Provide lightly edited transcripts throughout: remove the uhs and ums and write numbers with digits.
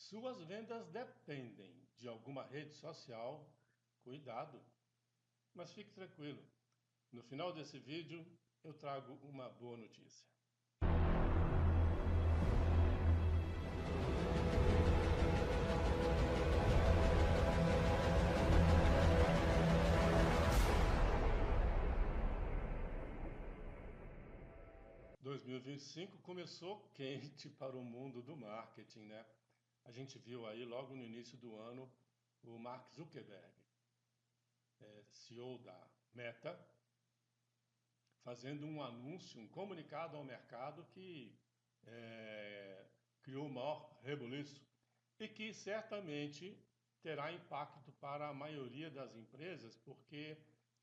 Suas vendas dependem de alguma rede social? Cuidado, mas fique tranquilo. No final desse vídeo, eu trago uma boa notícia. 2025 começou quente para o mundo do marketing, né? A gente viu aí logo no início do ano o Mark Zuckerberg, CEO da Meta, fazendo um anúncio, um comunicado ao mercado que criou o maior rebuliço e que certamente terá impacto para a maioria das empresas, porque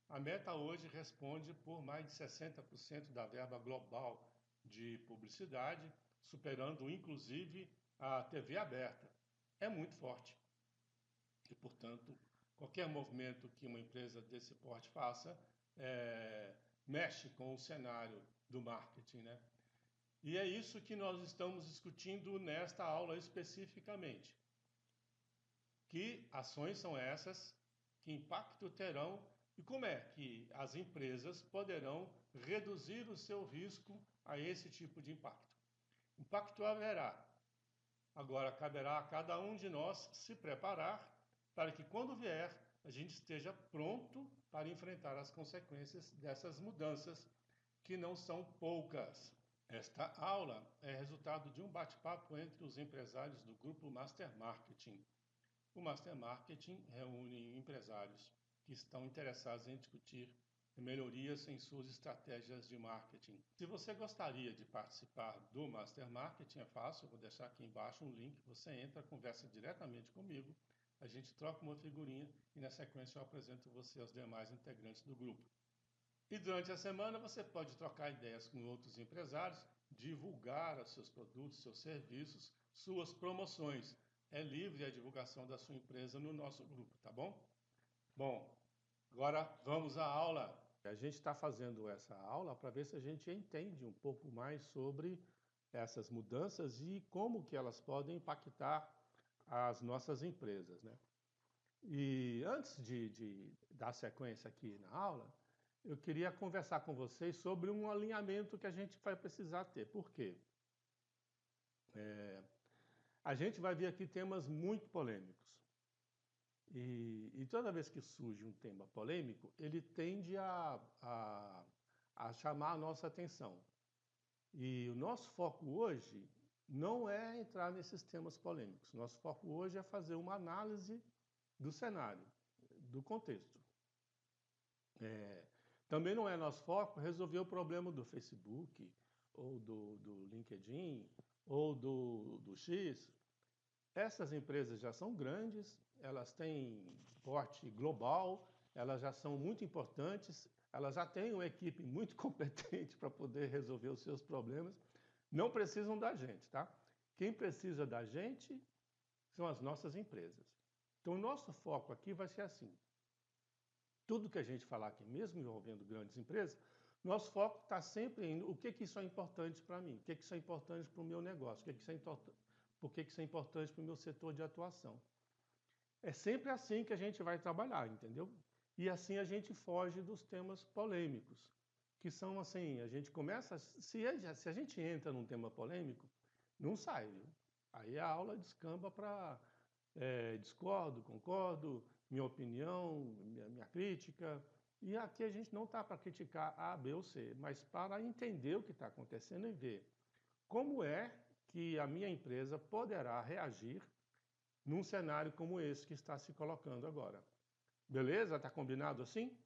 a Meta hoje responde por mais de 60% da verba global de publicidade, superando inclusive a TV aberta. É muito forte. E, portanto, qualquer movimento que uma empresa desse porte faça mexe com o cenário do marketing, né? E é isso que nós estamos discutindo nesta aula especificamente. Que ações são essas? Que impacto terão? E como é que as empresas poderão reduzir o seu risco a esse tipo de impacto? Impacto haverá. Agora caberá a cada um de nós se preparar para que quando vier a gente esteja pronto para enfrentar as consequências dessas mudanças, que não são poucas. Esta aula é resultado de um bate-papo entre os empresários do grupo Master Marketing. O Master Marketing reúne empresários que estão interessados em discutir melhorias em suas estratégias de marketing. Se você gostaria de participar do Master Marketing, é fácil, eu vou deixar aqui embaixo um link, você entra, conversa diretamente comigo, a gente troca uma figurinha e na sequência eu apresento você aos demais integrantes do grupo. E durante a semana você pode trocar ideias com outros empresários, divulgar os seus produtos, seus serviços, suas promoções. É livre a divulgação da sua empresa no nosso grupo, tá bom? Bom, agora vamos à aula. A gente está fazendo essa aula para ver se a gente entende um pouco mais sobre essas mudanças e como que elas podem impactar as nossas empresas, né? E antes de dar sequência aqui na aula, eu queria conversar com vocês sobre um alinhamento que a gente vai precisar ter. Por quê? A gente vai ver aqui temas muito polêmicos. E toda vez que surge um tema polêmico, ele tende a chamar a nossa atenção. E o nosso foco hoje não é entrar nesses temas polêmicos. Nosso foco hoje é fazer uma análise do cenário, do contexto. Também não é nosso foco resolver o problema do Facebook, ou do LinkedIn, ou do X. Essas empresas já são grandes, elas têm porte global, elas já são muito importantes, elas já têm uma equipe muito competente para poder resolver os seus problemas. Não precisam da gente, tá? Quem precisa da gente são as nossas empresas. Então, o nosso foco aqui vai ser assim. Tudo que a gente falar aqui, mesmo envolvendo grandes empresas, nosso foco está sempre em o que isso é importante para mim, o que isso é importante para o meu negócio, por que isso é importante para o meu setor de atuação. É sempre assim que a gente vai trabalhar, entendeu? E assim a gente foge dos temas polêmicos, que são assim, a gente começa, se a gente entra num tema polêmico, não sai, viu? Aí a aula descamba para discordo, concordo, minha opinião, minha crítica. E aqui a gente não está para criticar A, B ou C, mas para entender o que está acontecendo e ver como é que a minha empresa poderá reagir num cenário como esse que está se colocando agora. Beleza? Está combinado assim?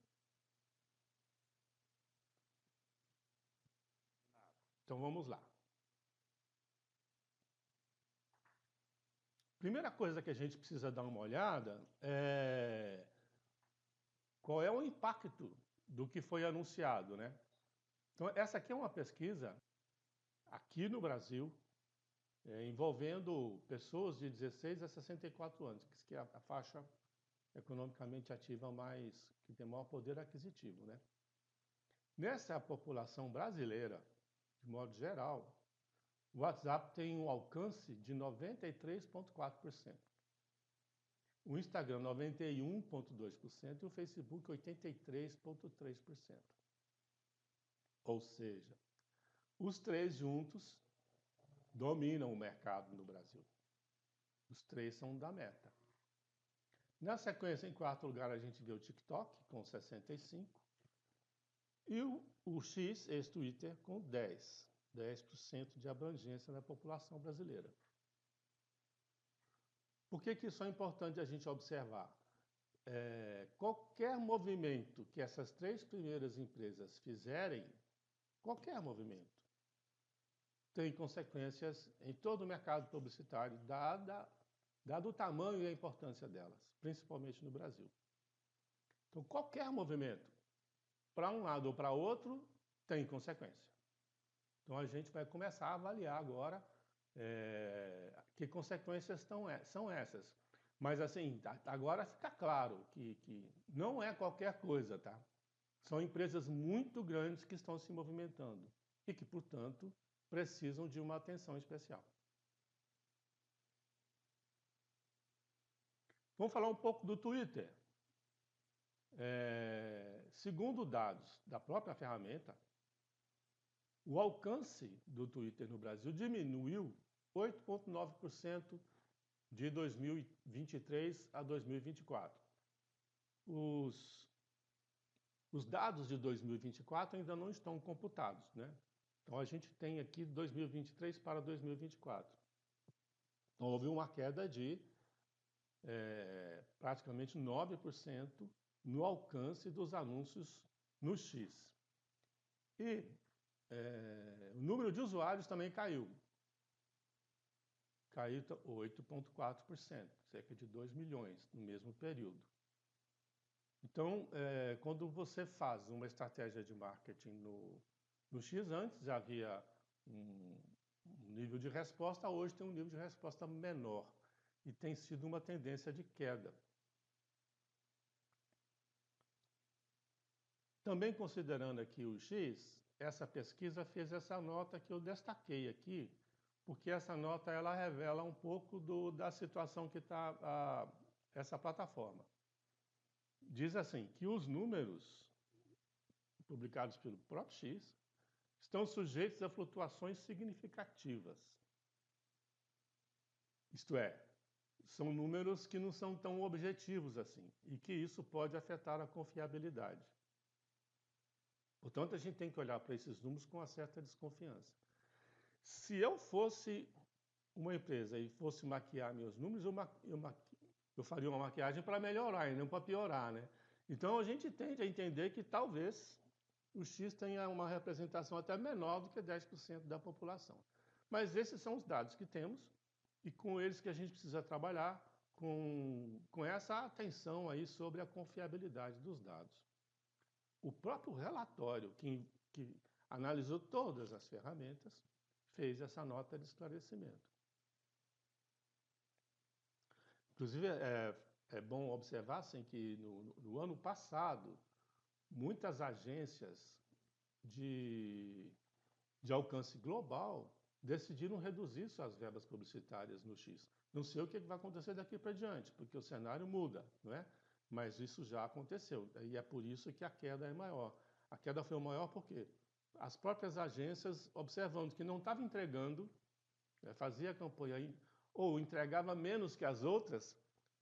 Então vamos lá. Primeira coisa que a gente precisa dar uma olhada é qual é o impacto do que foi anunciado, né? Então essa aqui é uma pesquisa aqui no Brasil, envolvendo pessoas de 16 a 64 anos, que é a faixa economicamente ativa mais, que tem maior poder aquisitivo, né? Nessa população brasileira, de modo geral, O WhatsApp tem um alcance de 93,4%. O Instagram 91,2% e o Facebook 83,3%. Ou seja, os três juntos dominam o mercado no Brasil. Os três são da Meta. Na sequência, em quarto lugar, a gente vê o TikTok com 65% e o X, ex-Twitter, com 10% de abrangência na população brasileira. Por que isso é importante a gente observar? Qualquer movimento que essas três primeiras empresas fizerem, qualquer movimento, tem consequências em todo o mercado publicitário, dado o tamanho e a importância delas, principalmente no Brasil. Então, qualquer movimento, para um lado ou para outro, tem consequência. Então, a gente vai começar a avaliar agora que consequências são essas. Mas, assim, agora fica claro que não é qualquer coisa, tá? São empresas muito grandes que estão se movimentando e que, portanto, precisam de uma atenção especial. Vamos falar um pouco do Twitter. Segundo dados da própria ferramenta, o alcance do Twitter no Brasil diminuiu 8,9% de 2023 a 2024. Os dados de 2024 ainda não estão computados, né? Então a gente tem aqui 2023 para 2024. Então houve uma queda de praticamente 9% no alcance dos anúncios no X. E o número de usuários também caiu. Caiu 8,4%, cerca de 2 milhões no mesmo período. Então, quando você faz uma estratégia de marketing no X, antes havia um nível de resposta, hoje tem um nível de resposta menor e tem sido uma tendência de queda. Também considerando aqui o X, essa pesquisa fez essa nota que eu destaquei aqui, porque essa nota ela revela um pouco da situação que está essa plataforma. Diz assim, que os números publicados pelo próprio X estão sujeitos a flutuações significativas. Isto é, são números que não são tão objetivos assim, e que isso pode afetar a confiabilidade. Portanto, a gente tem que olhar para esses números com uma certa desconfiança. Se eu fosse uma empresa e fosse maquiar meus números, eu faria uma maquiagem para melhorar e não para piorar, né? Então, a gente tende a entender que talvez o X tenha uma representação até menor do que 10% da população. Mas esses são os dados que temos e com eles que a gente precisa trabalhar com essa atenção aí sobre a confiabilidade dos dados. O próprio relatório que analisou todas as ferramentas fez essa nota de esclarecimento. Inclusive, é bom observar assim, que no ano passado, muitas agências de alcance global decidiram reduzir suas verbas publicitárias no X. Não sei o que vai acontecer daqui para diante, porque o cenário muda, não é? Mas isso já aconteceu, e é por isso que a queda é maior. A queda foi maior porque as próprias agências, observando que não estava entregando, fazia a campanha ou entregava menos que as outras,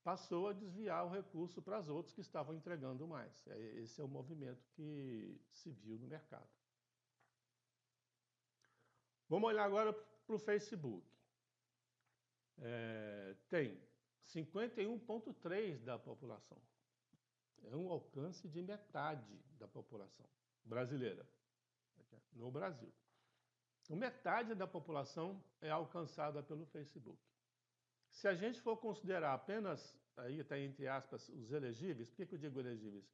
passou a desviar o recurso para as outras que estavam entregando mais. Esse é o movimento que se viu no mercado. Vamos olhar agora para o Facebook. Tem 51,3% da população. É um alcance de metade da população brasileira, no Brasil. Então, metade da população é alcançada pelo Facebook. Se a gente for considerar apenas, aí está entre aspas, os elegíveis, por que eu digo elegíveis?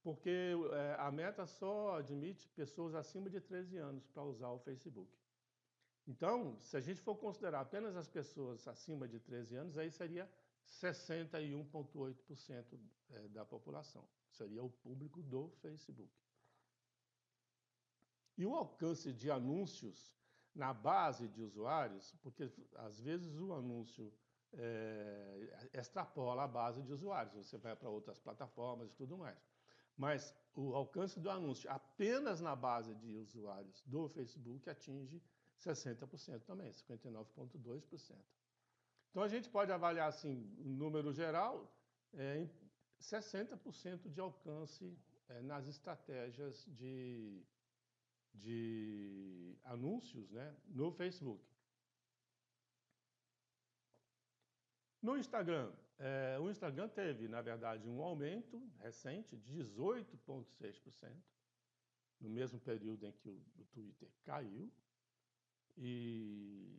Porque a Meta só admite pessoas acima de 13 anos para usar o Facebook. Então, se a gente for considerar apenas as pessoas acima de 13 anos, aí seria 61,8% da população. Seria o público do Facebook. E o alcance de anúncios na base de usuários, porque às vezes o anúncio extrapola a base de usuários, você vai para outras plataformas e tudo mais. Mas o alcance do anúncio apenas na base de usuários do Facebook atinge 60% também, 59,2%. Então a gente pode avaliar assim, um número geral, em 60% de alcance nas estratégias de anúncios, né, no Facebook. No Instagram, o Instagram teve, na verdade, um aumento recente de 18,6%, no mesmo período em que o Twitter caiu, e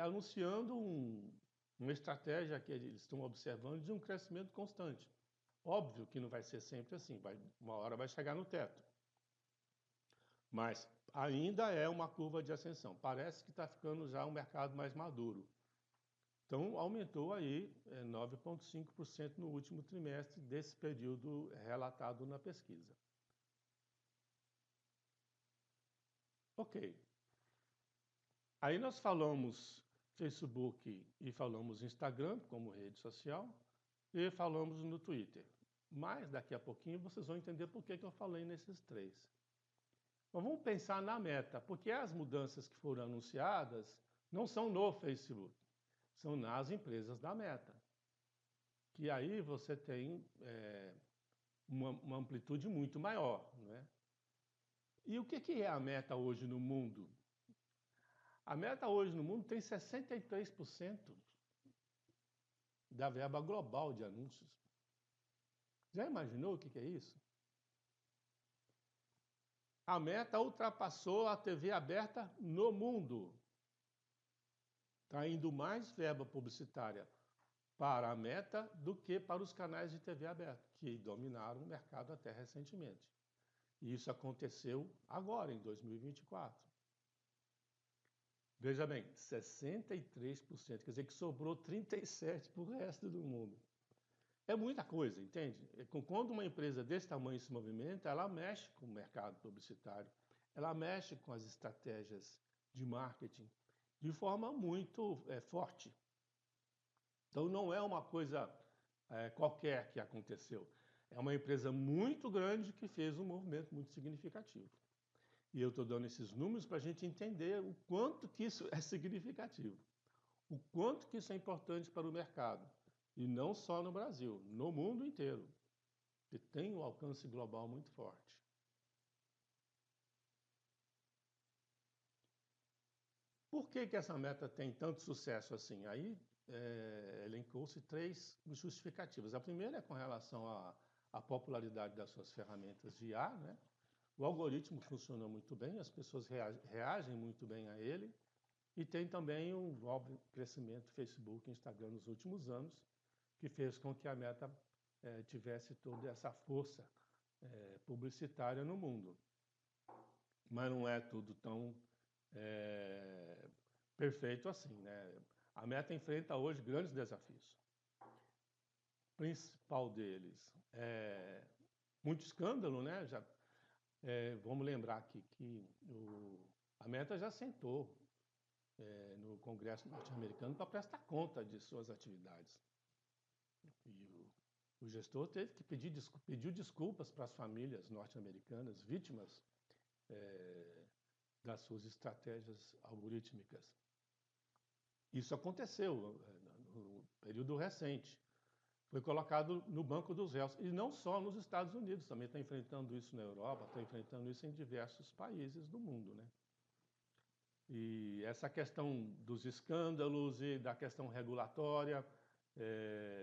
anunciando uma estratégia que eles estão observando de um crescimento constante. Óbvio que não vai ser sempre assim, uma hora vai chegar no teto. Mas ainda é uma curva de ascensão. Parece que está ficando já um mercado mais maduro. Então, aumentou aí 9,5% no último trimestre desse período relatado na pesquisa. Ok. Aí nós falamos Facebook e falamos Instagram como rede social e falamos no Twitter. Mas daqui a pouquinho vocês vão entender por que eu falei nesses três. Mas vamos pensar na Meta, porque as mudanças que foram anunciadas não são no Facebook, são nas empresas da Meta. Que aí você tem uma amplitude muito maior, né? E o que é a Meta hoje no mundo? A Meta hoje no mundo tem 63% da verba global de anúncios. Já imaginou o que é isso? A Meta ultrapassou a TV aberta no mundo. Está indo mais verba publicitária para a Meta do que para os canais de TV aberta, que dominaram o mercado até recentemente. E isso aconteceu agora, em 2024. Veja bem, 63%, quer dizer que sobrou 37% para o resto do mundo. É muita coisa, entende? Quando uma empresa desse tamanho se movimenta, ela mexe com o mercado publicitário, ela mexe com as estratégias de marketing de forma muito forte. Então não é uma coisa qualquer que aconteceu. É uma empresa muito grande que fez um movimento muito significativo. E eu estou dando esses números para a gente entender o quanto que isso é significativo, o quanto que isso é importante para o mercado. E não só no Brasil, no mundo inteiro, que tem um alcance global muito forte. Por que essa meta tem tanto sucesso assim? Aí elencou-se 3 justificativas. A primeira é com relação à popularidade das suas ferramentas de IA, né? O algoritmo funciona muito bem, as pessoas reagem muito bem a ele, e tem também um óbvio crescimento do Facebook e Instagram nos últimos anos, que fez com que a Meta tivesse toda essa força publicitária no mundo. Mas não é tudo tão perfeito assim, né? A Meta enfrenta hoje grandes desafios. O principal deles é muito escândalo, né? Vamos lembrar aqui que a Meta já sentou no Congresso norte-americano para prestar conta de suas atividades. E o gestor teve que pediu desculpas para as famílias norte-americanas vítimas das suas estratégias algorítmicas. Isso aconteceu no período recente. Foi colocado no banco dos réus. E não só nos Estados Unidos, também está enfrentando isso na Europa, está enfrentando isso em diversos países do mundo, né? E essa questão dos escândalos e da questão regulatória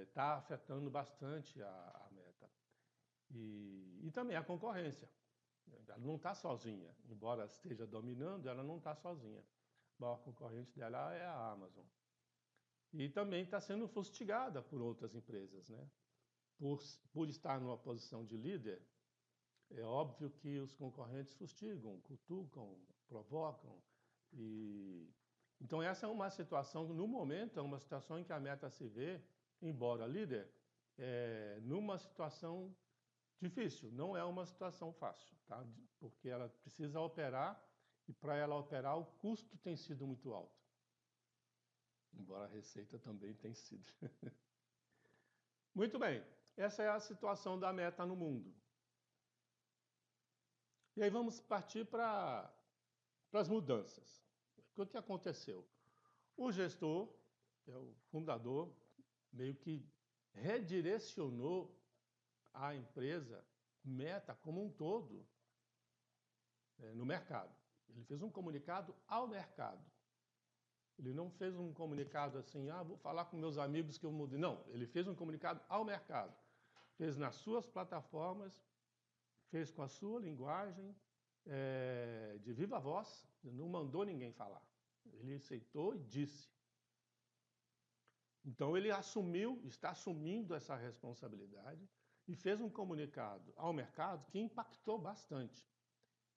está afetando bastante a Meta. E também a concorrência. Ela não está sozinha. Embora esteja dominando, ela não está sozinha. A maior concorrente dela é a Amazon. E também está sendo fustigada por outras empresas, né? Por estar numa posição de líder, é óbvio que os concorrentes fustigam, cutucam, provocam. Então essa é uma situação, no momento, é uma situação em que a Meta se vê, embora líder, numa situação difícil, não é uma situação fácil, tá? Porque ela precisa operar e para ela operar o custo tem sido muito alto. Embora a receita também tenha sido. Muito bem, essa é a situação da Meta no mundo. E aí vamos partir para as mudanças. O que aconteceu? O gestor, que é o fundador, meio que redirecionou a empresa Meta como um todo no mercado. Ele fez um comunicado ao mercado. Ele não fez um comunicado assim, vou falar com meus amigos que eu mudei. Não, ele fez um comunicado ao mercado. Fez nas suas plataformas, fez com a sua linguagem, de viva voz, não mandou ninguém falar. Ele aceitou e disse. Então ele está assumindo essa responsabilidade e fez um comunicado ao mercado que impactou bastante.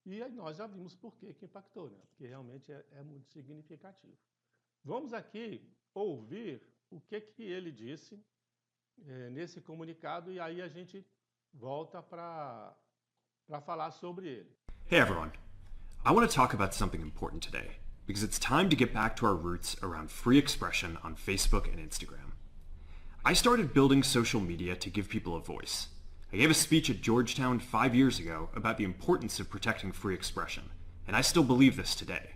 E aí nós já vimos por que impactou, né? Porque realmente é muito significativo. Vamos aqui ouvir o que ele disse nesse comunicado e aí a gente volta para falar sobre ele. Hey everyone, I want to talk about something important today because it's time to get back to our roots around free expression on Facebook and Instagram. I started building social media to give people a voice. I gave a speech at Georgetown 5 years ago about the importance of protecting free expression, and I still believe this today.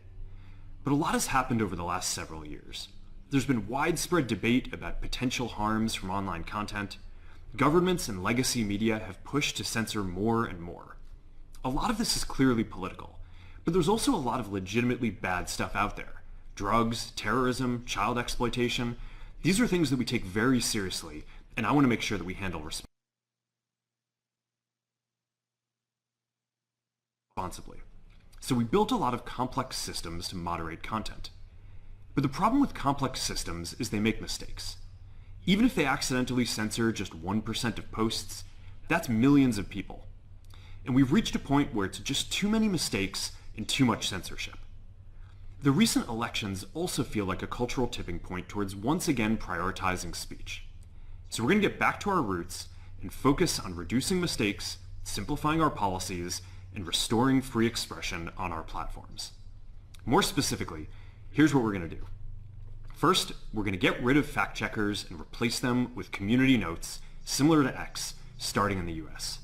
But a lot has happened over the last several years. There's been widespread debate about potential harms from online content. Governments and legacy media have pushed to censor more and more. A lot of this is clearly political, but there's also a lot of legitimately bad stuff out there. Drugs, terrorism, child exploitation. These are things that we take very seriously, and I want to make sure that we handle responsibly. So we built a lot of complex systems to moderate content. But the problem with complex systems is they make mistakes. Even if they accidentally censor just 1% of posts, that's millions of people. And we've reached a point where it's just too many mistakes and too much censorship. The recent elections also feel like a cultural tipping point towards once again prioritizing speech. So we're going to get back to our roots and focus on reducing mistakes, simplifying our policies, and restoring free expression on our platforms. More specifically, here's what we're going to do. First, we're going to get rid of fact checkers and replace them with community notes similar to X, starting in the US.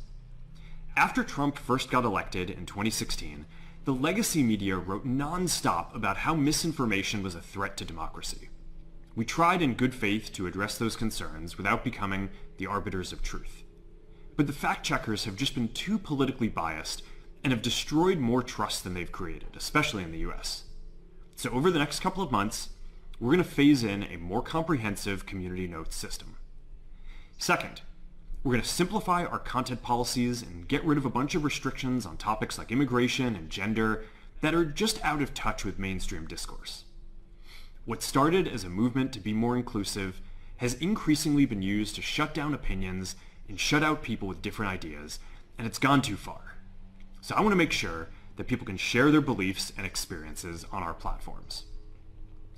After Trump first got elected in 2016, the legacy media wrote non-stop about how misinformation was a threat to democracy. We tried in good faith to address those concerns without becoming the arbiters of truth. But the fact checkers have just been too politically biased and have destroyed more trust than they've created, especially in the US. So over the next couple of months, we're going to phase in a more comprehensive community notes system. Second, we're going to simplify our content policies and get rid of a bunch of restrictions on topics like immigration and gender that are just out of touch with mainstream discourse. What started as a movement to be more inclusive has increasingly been used to shut down opinions and shut out people with different ideas, and it's gone too far. So I want to make sure that people can share their beliefs and experiences on our platforms.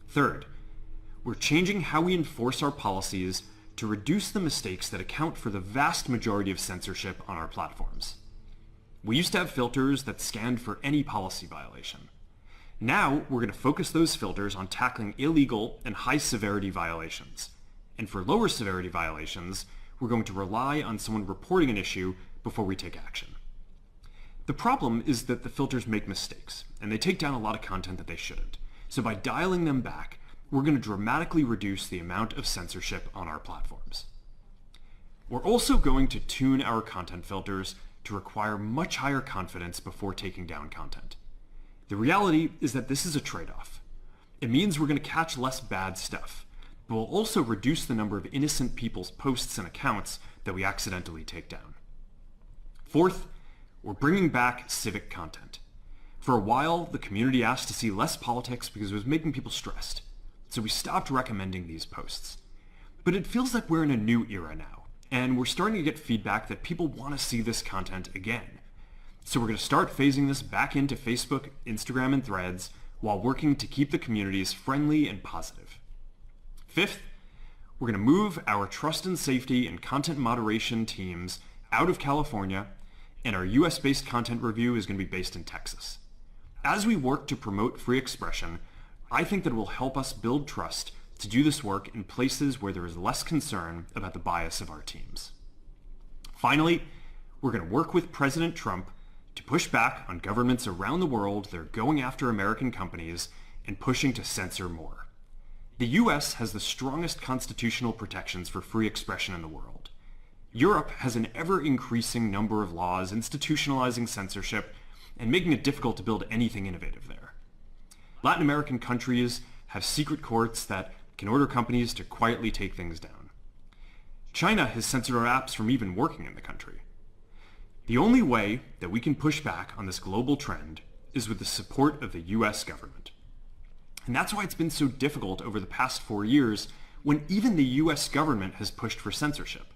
Third, we're changing how we enforce our policies to reduce the mistakes that account for the vast majority of censorship on our platforms. We used to have filters that scanned for any policy violation. Now, we're going to focus those filters on tackling illegal and high-severity violations. And for lower severity violations, we're going to rely on someone reporting an issue before we take action. The problem is that the filters make mistakes, and they take down a lot of content that they shouldn't. So by dialing them back, we're going to dramatically reduce the amount of censorship on our platforms. We're also going to tune our content filters to require much higher confidence before taking down content. The reality is that this is a trade-off. It means we're going to catch less bad stuff, but we'll also reduce the number of innocent people's posts and accounts that we accidentally take down. Fourth, we're bringing back civic content. For a while, the community asked to see less politics because it was making people stressed. So we stopped recommending these posts. But it feels like we're in a new era now, and we're starting to get feedback that people want to see this content again. So we're going to start phasing this back into Facebook, Instagram, and Threads while working to keep the communities friendly and positive. Fifth, we're going to move our trust and safety and content moderation teams out of California, and our US-based content review is going to be based in Texas. As we work to promote free expression, I think that it will help us build trust to do this work in places where there is less concern about the bias of our teams. Finally, we're going to work with President Trump to push back on governments around the world that are going after American companies and pushing to censor more. The US has the strongest constitutional protections for free expression in the world. Europe has an ever-increasing number of laws institutionalizing censorship and making it difficult to build anything innovative there. Latin American countries have secret courts that can order companies to quietly take things down. China has censored our apps from even working in the country. The only way that we can push back on this global trend is with the support of the US government. And that's why it's been so difficult over the past 4 years when even the US government has pushed for censorship.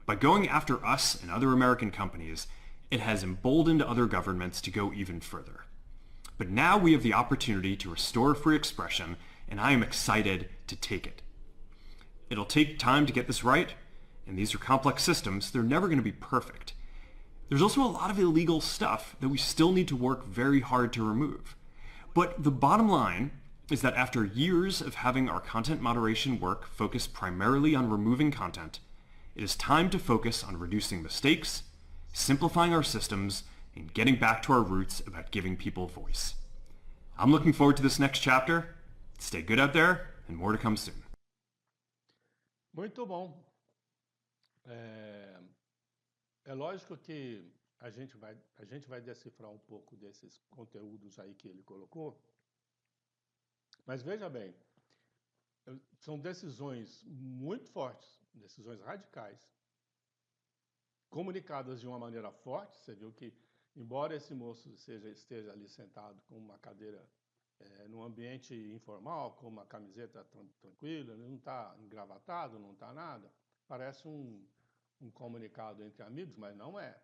By going after us and other American companies, it has emboldened other governments to go even further. But now we have the opportunity to restore free expression, and I am excited to take it. It'll take time to get this right, and these are complex systems. They're never going to be perfect. There's also a lot of illegal stuff that we still need to work very hard to remove. But the bottom line is that after years of having our content moderation work focus primarily on removing content, it is time to focus on reducing mistakes, simplifying our systems, and getting back to our roots about giving people voice. I'm looking forward to this next chapter. Stay good out there, and more to come soon. Muito bom. É lógico que a gente vai decifrar um pouco desses conteúdos aí que ele colocou, mas veja bem, são decisões muito fortes, decisões radicais, comunicadas de uma maneira forte. Você viu que, embora esse moço esteja ali sentado com uma cadeira num ambiente informal, com uma camiseta tranquila, ele não está engravatado, não está nada, parece um comunicado entre amigos, mas não é.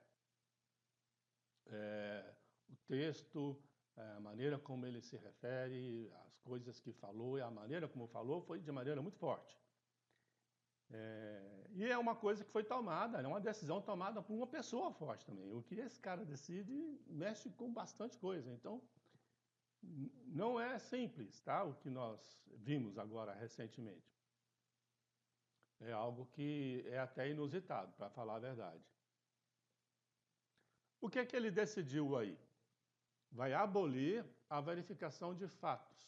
O texto, a maneira como ele se refere, as coisas que falou e a maneira como falou foi de maneira muito forte. E é uma coisa que foi tomada, é uma decisão tomada por uma pessoa forte também. O que esse cara decide mexe com bastante coisa. Então, não é simples, tá? O que nós vimos agora recentemente. É algo que é até inusitado, para falar a verdade. O que é que ele decidiu aí? Vai abolir a verificação de fatos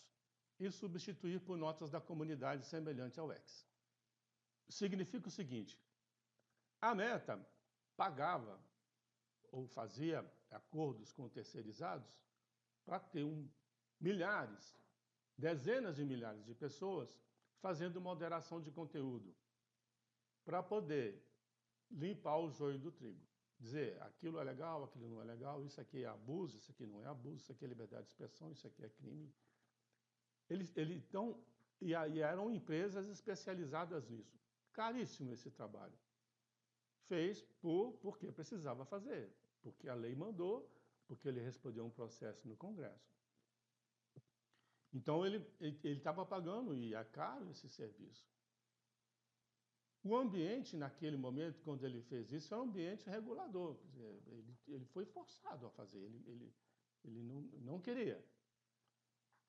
e substituir por notas da comunidade semelhante ao X. Significa o seguinte: a Meta pagava ou fazia acordos com terceirizados para ter milhares, dezenas de milhares de pessoas fazendo moderação de conteúdo, para poder limpar o joio do trigo. Dizer, aquilo é legal, aquilo não é legal, isso aqui é abuso, isso aqui não é abuso, isso aqui é liberdade de expressão, isso aqui é crime. Então, e aí eram empresas especializadas nisso. Caríssimo esse trabalho. Fez porque precisava fazer, porque a lei mandou, porque ele respondeu a um processo no Congresso. Então, ele estava pagando, e é caro esse serviço. O ambiente, naquele momento, quando ele fez isso, era um ambiente regulador. Quer dizer, ele foi forçado a fazer, ele não queria.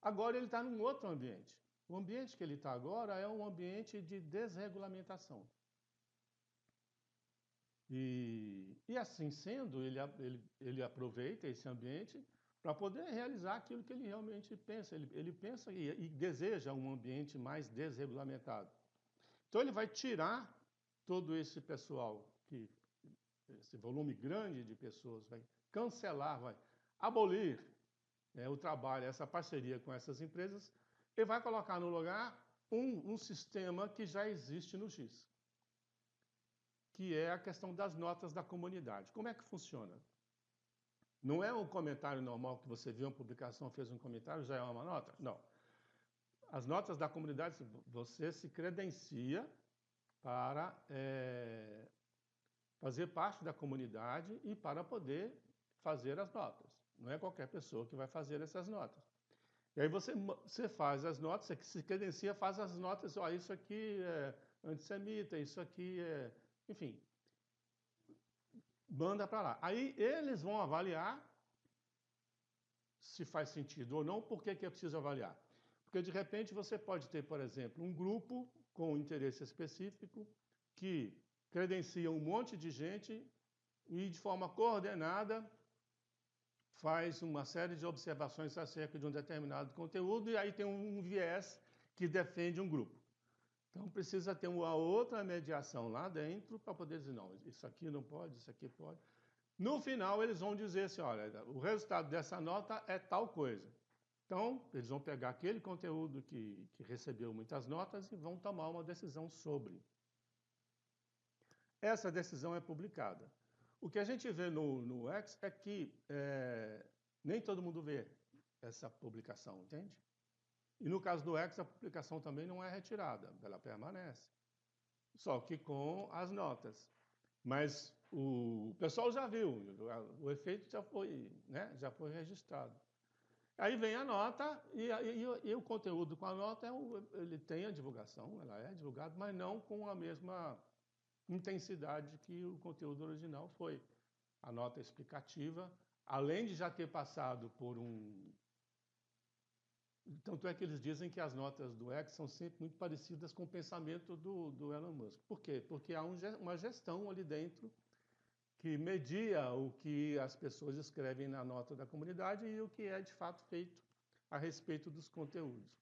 Agora ele está num outro ambiente. O ambiente que ele está agora é um ambiente de desregulamentação. E assim sendo, ele aproveita esse ambiente para poder realizar aquilo que ele realmente pensa. Ele pensa e deseja um ambiente mais desregulamentado. Então ele vai tirar todo esse pessoal, esse volume grande de pessoas, vai cancelar, vai abolir o trabalho, essa parceria com essas empresas, e vai colocar no lugar um sistema que já existe no GIS, que é a questão das notas da comunidade. Como é que funciona? Não é um comentário normal que você viu uma publicação, fez um comentário, já é uma nota? Não. As notas da comunidade, você se credencia para fazer parte da comunidade e para poder fazer as notas. Não é qualquer pessoa que vai fazer essas notas. E aí você faz as notas, você se credencia, faz as notas, isso aqui é antissemita, isso aqui é... Enfim, manda para lá. Aí eles vão avaliar se faz sentido ou não, por que é preciso avaliar? Porque, de repente, você pode ter, por exemplo, um grupo com um interesse específico que credencia um monte de gente e, de forma coordenada, faz uma série de observações acerca de um determinado conteúdo e aí tem um viés que defende um grupo. Então, precisa ter uma outra mediação lá dentro para poder dizer, não, isso aqui não pode, isso aqui pode. No final, eles vão dizer assim, olha, o resultado dessa nota é tal coisa. Então, eles vão pegar aquele conteúdo que recebeu muitas notas e vão tomar uma decisão sobre. Essa decisão é publicada. O que a gente vê no X é que nem todo mundo vê essa publicação, entende? E no caso do X, a publicação também não é retirada, ela permanece. Só que com as notas. Mas o pessoal já viu, o efeito já foi, né, já foi registrado. Aí vem a nota e o conteúdo com a nota, ele tem a divulgação, ela é divulgada, mas não com a mesma intensidade que o conteúdo original foi. A nota explicativa, além de já ter passado por um... Tanto é que eles dizem que as notas do X são sempre muito parecidas com o pensamento do Elon Musk. Por quê? Porque há uma gestão ali dentro que media o que as pessoas escrevem na nota da comunidade e o que é de fato feito a respeito dos conteúdos.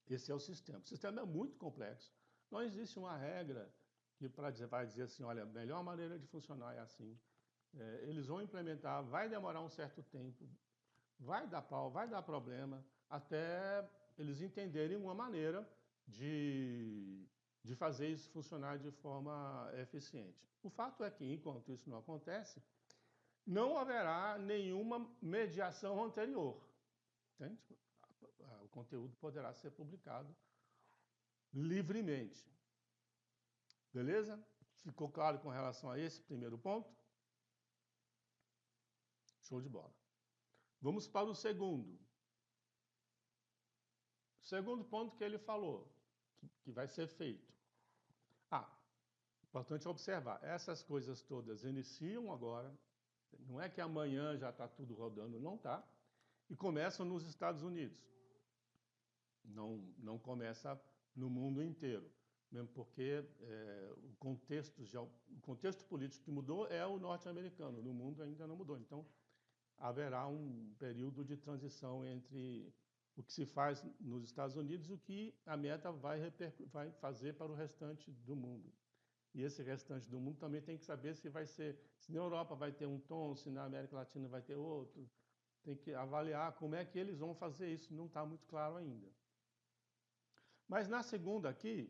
Esse é o sistema. O sistema é muito complexo. Não existe uma regra que vai dizer assim, olha, a melhor maneira de funcionar é assim. Eles vão implementar, vai demorar um certo tempo, vai dar pau, vai dar problema, até eles entenderem uma maneira de fazer isso funcionar de forma eficiente. O fato é que, enquanto isso não acontece, não haverá nenhuma mediação anterior. Entende? O conteúdo poderá ser publicado livremente. Beleza? Ficou claro com relação a esse primeiro ponto? Show de bola. Vamos para o segundo. O segundo ponto que ele falou, que vai ser feito. Importante observar, essas coisas todas iniciam agora, não é que amanhã já está tudo rodando, não está, e começam nos Estados Unidos. Não começa no mundo inteiro, mesmo porque o contexto político que mudou é o norte-americano, no mundo ainda não mudou. Então, haverá um período de transição entre o que se faz nos Estados Unidos e o que a Meta vai fazer para o restante do mundo. E esse restante do mundo também tem que saber se na Europa vai ter um tom, se na América Latina vai ter outro. Tem que avaliar como é que eles vão fazer isso, não está muito claro ainda. Mas na segunda aqui,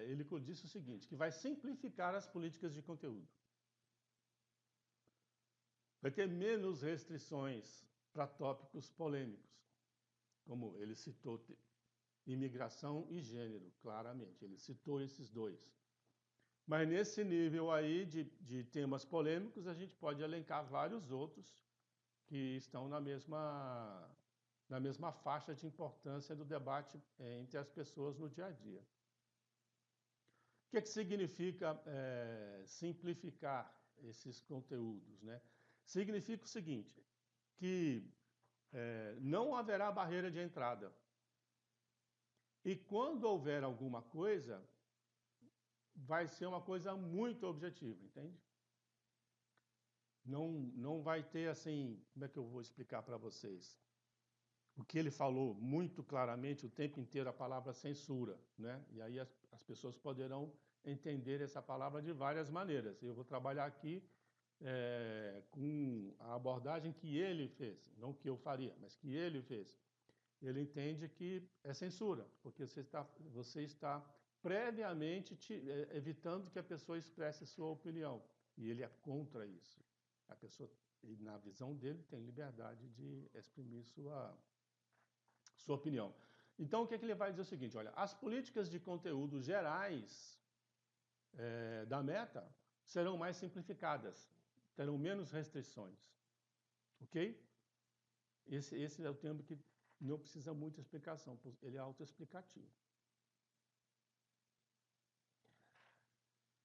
ele disse o seguinte, que vai simplificar as políticas de conteúdo. Vai ter menos restrições para tópicos polêmicos, como ele citou imigração e gênero, claramente, ele citou esses dois. Mas nesse nível aí de temas polêmicos, a gente pode elencar vários outros que estão na mesma faixa de importância do debate entre as pessoas no dia a dia. O que significa simplificar esses conteúdos, né? Significa o seguinte, que não haverá barreira de entrada. E quando houver alguma coisa, vai ser uma coisa muito objetiva, entende? Não vai ter assim, como é que eu vou explicar para vocês? O que ele falou muito claramente o tempo inteiro, a palavra censura, né? E aí as pessoas poderão entender essa palavra de várias maneiras. Eu vou trabalhar aqui com a abordagem que ele fez, não que eu faria, mas que ele fez. Ele entende que é censura, porque você está previamente evitando que a pessoa expresse sua opinião. E ele é contra isso. A pessoa, na visão dele, tem liberdade de exprimir sua opinião. Então, o que ele vai dizer é o seguinte, olha, as políticas de conteúdo gerais da Meta serão mais simplificadas, terão menos restrições. Ok? Esse é o termo que não precisa muita explicação, ele é autoexplicativo.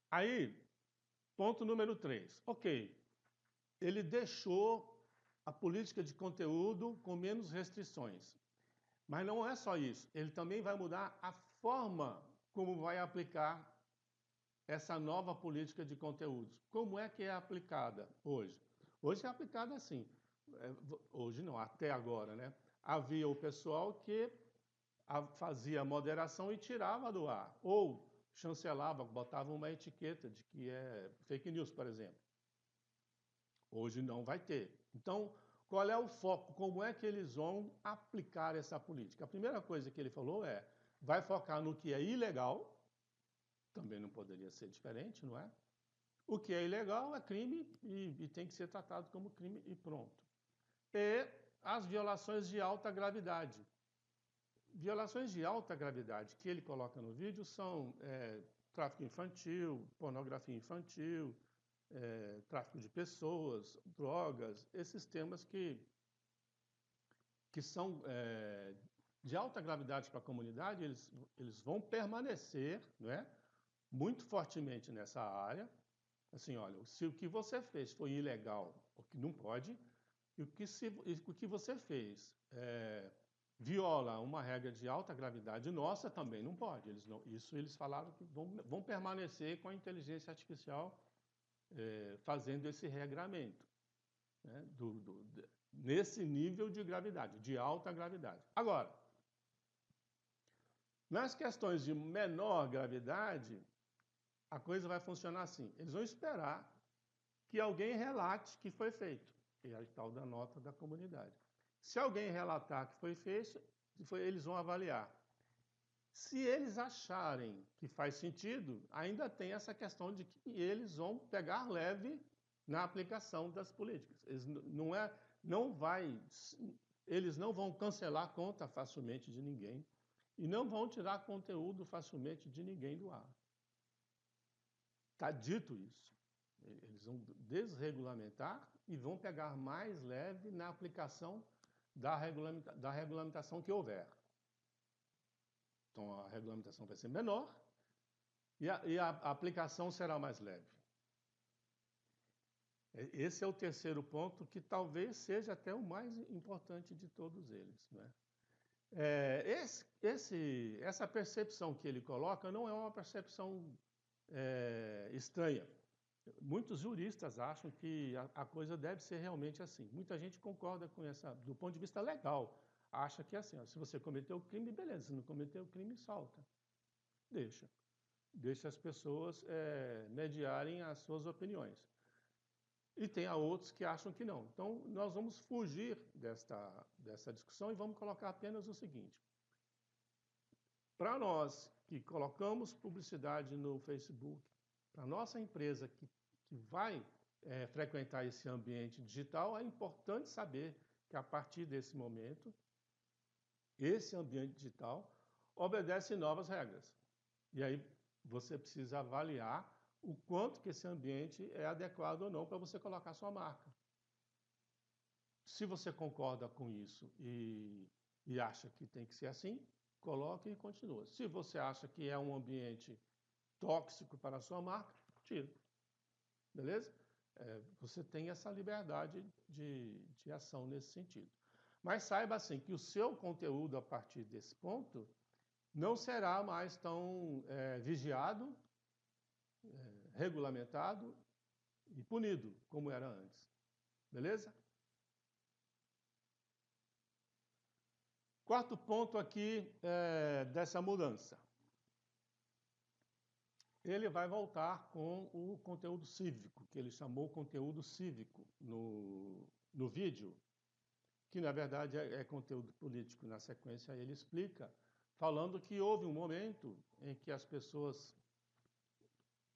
Aí, ponto número 3. Ok, ele deixou a política de conteúdo com menos restrições. Mas não é só isso, ele também vai mudar a forma como vai aplicar essa nova política de conteúdos. Como é que é aplicada hoje? Hoje é aplicada assim, hoje não, até agora, né? Havia o pessoal que fazia moderação e tirava do ar, ou chancelava, botava uma etiqueta de que é fake news, por exemplo. Hoje não vai ter. Então, qual é o foco? Como é que eles vão aplicar essa política? A primeira coisa que ele falou é, vai focar no que é ilegal, também não poderia ser diferente, não é? O que é ilegal é crime e tem que ser tratado como crime e pronto. E as violações de alta gravidade. Violações de alta gravidade que ele coloca no vídeo são tráfico infantil, pornografia infantil, tráfico de pessoas, drogas, esses temas que são de alta gravidade para a comunidade, eles vão permanecer, não é, muito fortemente nessa área. Assim, olha, se o que você fez foi ilegal, o que não pode, e o que você fez viola uma regra de alta gravidade nossa, também não pode. Isso eles falaram que vão permanecer com a inteligência artificial fazendo esse regramento, né, nesse nível de gravidade, de alta gravidade. Agora, nas questões de menor gravidade, a coisa vai funcionar assim. Eles vão esperar que alguém relate que foi feito, que é a tal da nota da comunidade. Se alguém relatar que foi feito, eles vão avaliar. Se eles acharem que faz sentido, ainda tem essa questão de que eles vão pegar leve na aplicação das políticas. Eles não vão cancelar a conta facilmente de ninguém e não vão tirar conteúdo facilmente de ninguém do ar. Está dito isso. Eles vão desregulamentar e vão pegar mais leve na aplicação da regulamentação que houver. Então, a regulamentação vai ser menor e a aplicação será mais leve. Esse é o terceiro ponto, que talvez seja até o mais importante de todos eles, né? Essa percepção que ele coloca não é uma percepção estranha. Muitos juristas acham que a coisa deve ser realmente assim. Muita gente concorda com essa, do ponto de vista legal, acha que é assim, ó, se você cometeu o crime, beleza, se não cometeu o crime, solta. Deixa as pessoas mediarem as suas opiniões. E tem outros que acham que não. Então, nós vamos fugir dessa discussão e vamos colocar apenas o seguinte. Para nós que colocamos publicidade no Facebook, para a nossa empresa que vai frequentar esse ambiente digital, é importante saber que a partir desse momento, esse ambiente digital obedece novas regras. E aí você precisa avaliar o quanto que esse ambiente é adequado ou não para você colocar sua marca. Se você concorda com isso e acha que tem que ser assim, coloque e continua. Se você acha que é um ambiente tóxico para a sua marca, tira. Beleza? Você tem essa liberdade de ação nesse sentido. Mas saiba assim que o seu conteúdo a partir desse ponto não será mais tão vigiado, regulamentado e punido como era antes. Beleza? Quarto ponto aqui dessa mudança. Ele vai voltar com o conteúdo cívico, que ele chamou conteúdo cívico no vídeo, que na verdade é conteúdo político. Na sequência ele explica, falando que houve um momento em que as pessoas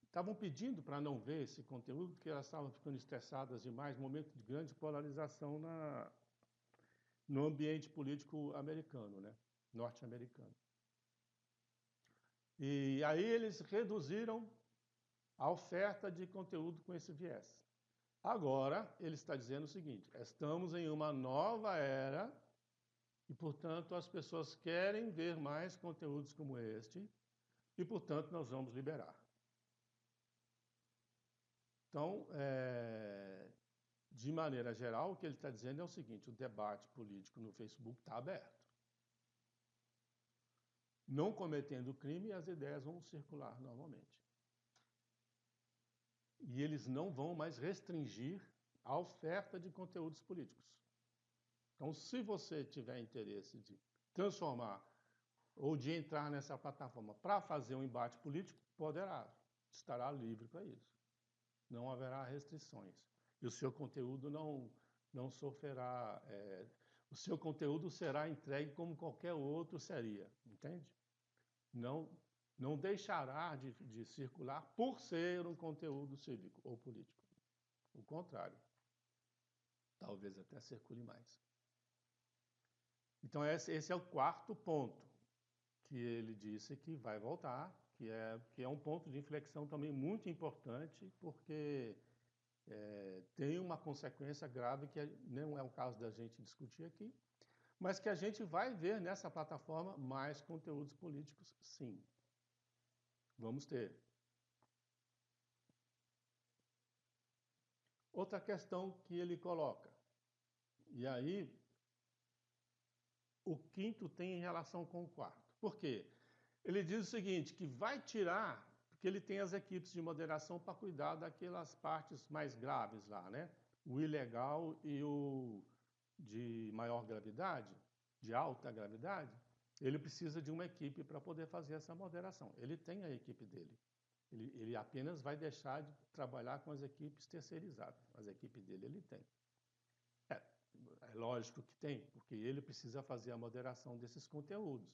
estavam pedindo para não ver esse conteúdo, porque elas estavam ficando estressadas demais, momento de grande polarização no ambiente político americano, né? Norte-americano. E aí eles reduziram a oferta de conteúdo com esse viés. Agora, ele está dizendo o seguinte, estamos em uma nova era e, portanto, as pessoas querem ver mais conteúdos como este e, portanto, nós vamos liberar. Então, de maneira geral, o que ele está dizendo é o seguinte: o debate político no Facebook está aberto. Não cometendo crime, as ideias vão circular normalmente. E eles não vão mais restringir a oferta de conteúdos políticos. Então, se você tiver interesse de transformar ou de entrar nessa plataforma para fazer um embate político, poderá, estará livre para isso. Não haverá restrições. E o seu conteúdo não sofrerá, o seu conteúdo será entregue como qualquer outro seria, entende? Não deixará de circular por ser um conteúdo cívico ou político. O contrário. Talvez até circule mais. Então, esse é o quarto ponto que ele disse que vai voltar, que é um ponto de inflexão também muito importante, porque tem uma consequência grave que não é o caso da gente discutir aqui, mas que a gente vai ver nessa plataforma mais conteúdos políticos, sim. Vamos ter. Outra questão que ele coloca, e aí o quinto tem relação com o quarto. Por quê? Ele diz o seguinte, que vai tirar, porque ele tem as equipes de moderação para cuidar daquelas partes mais graves lá, né? O ilegal e o de maior gravidade, de alta gravidade, ele precisa de uma equipe para poder fazer essa moderação. Ele tem a equipe dele. Ele apenas vai deixar de trabalhar com as equipes terceirizadas. As equipes dele ele tem. É lógico que tem, porque ele precisa fazer a moderação desses conteúdos.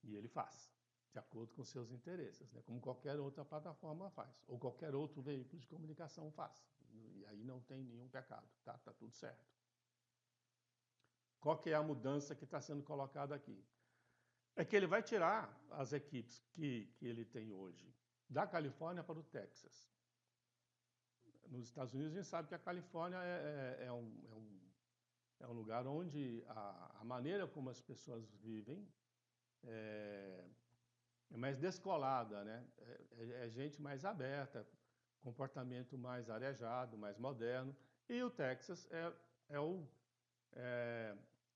E ele faz, de acordo com seus interesses, né? Como qualquer outra plataforma faz, ou qualquer outro veículo de comunicação faz. E aí não tem nenhum pecado, tá? Tá tudo certo. Qual que é a mudança que está sendo colocada aqui? É que ele vai tirar as equipes que ele tem hoje da Califórnia para o Texas. Nos Estados Unidos, a gente sabe que a Califórnia é um lugar onde a maneira como as pessoas vivem é mais descolada, né? É gente mais aberta, comportamento mais arejado, mais moderno. E o Texas é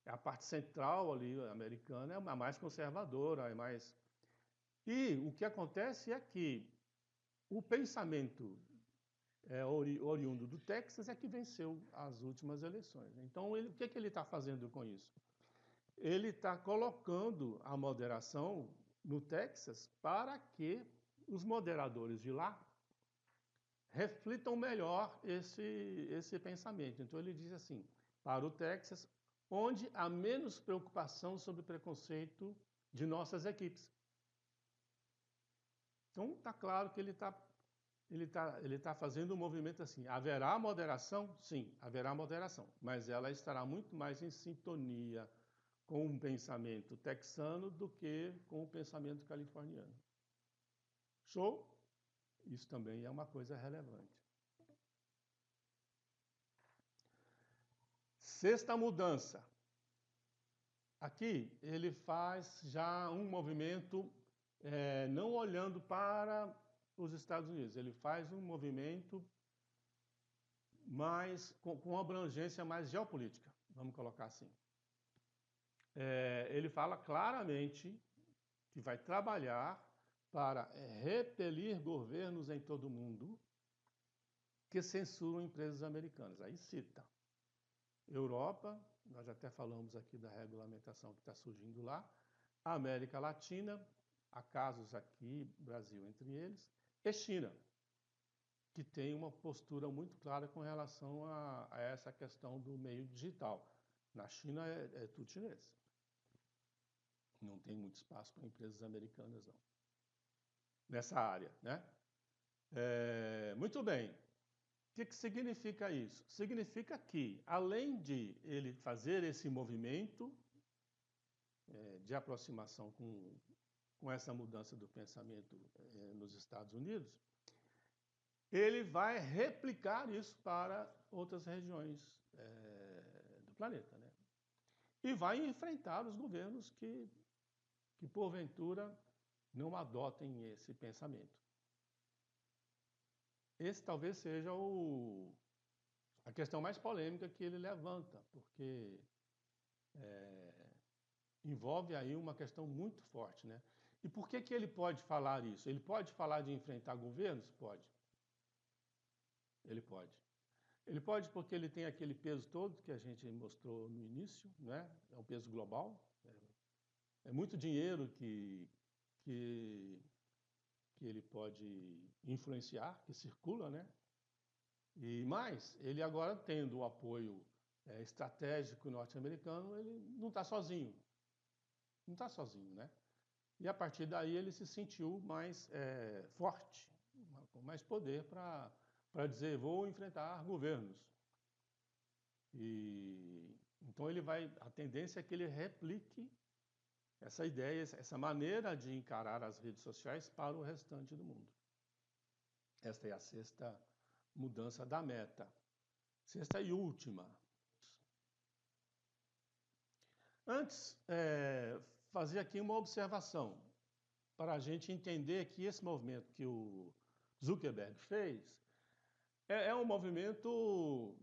a parte central ali americana, é a mais conservadora, é mais... E o que acontece é que o pensamento oriundo do Texas é que venceu as últimas eleições. Então, o que ele está fazendo com isso? Ele está colocando a moderação no Texas para que os moderadores de lá reflitam melhor esse pensamento. Então, ele diz assim, para o Texas, onde há menos preocupação sobre preconceito de nossas equipes. Então, está claro que ele está fazendo um movimento assim. Haverá moderação? Sim, haverá moderação, mas ela estará muito mais em sintonia com um pensamento texano do que com o pensamento californiano. Show? Isso também é uma coisa relevante. Sexta mudança. Aqui ele faz já um movimento não olhando para os Estados Unidos. Ele faz um movimento mais com abrangência mais geopolítica, vamos colocar assim. Ele fala claramente que vai trabalhar para repelir governos em todo o mundo que censuram empresas americanas. Aí cita Europa, nós já até falamos aqui da regulamentação que está surgindo lá, a América Latina, há casos aqui, Brasil entre eles, e China, que tem uma postura muito clara com relação a essa questão do meio digital. Na China é tudo chinês. Não tem muito espaço para empresas americanas, não. Nessa área, né? Muito bem. O que significa isso? Significa que, além de ele fazer esse movimento de aproximação com essa mudança do pensamento nos Estados Unidos, ele vai replicar isso para outras regiões do planeta, né? E vai enfrentar os governos que porventura não adotem esse pensamento. Esse talvez seja a questão mais polêmica que ele levanta, porque envolve aí uma questão muito forte, né? E por que ele pode falar isso? Ele pode falar de enfrentar governos? Pode. Ele pode. Ele pode porque ele tem aquele peso todo que a gente mostrou no início, né? É um peso global. É muito dinheiro que ele pode influenciar, que circula, né? E mais, ele agora tendo o apoio estratégico norte-americano, ele não está sozinho. Não está sozinho, né? E a partir daí ele se sentiu mais forte, com mais poder para dizer, vou enfrentar governos. E então a tendência é que ele replique essa ideia, essa maneira de encarar as redes sociais para o restante do mundo. Esta é a sexta mudança da meta. Sexta e última. Antes, fazer aqui uma observação, para a gente entender que esse movimento que o Zuckerberg fez é um movimento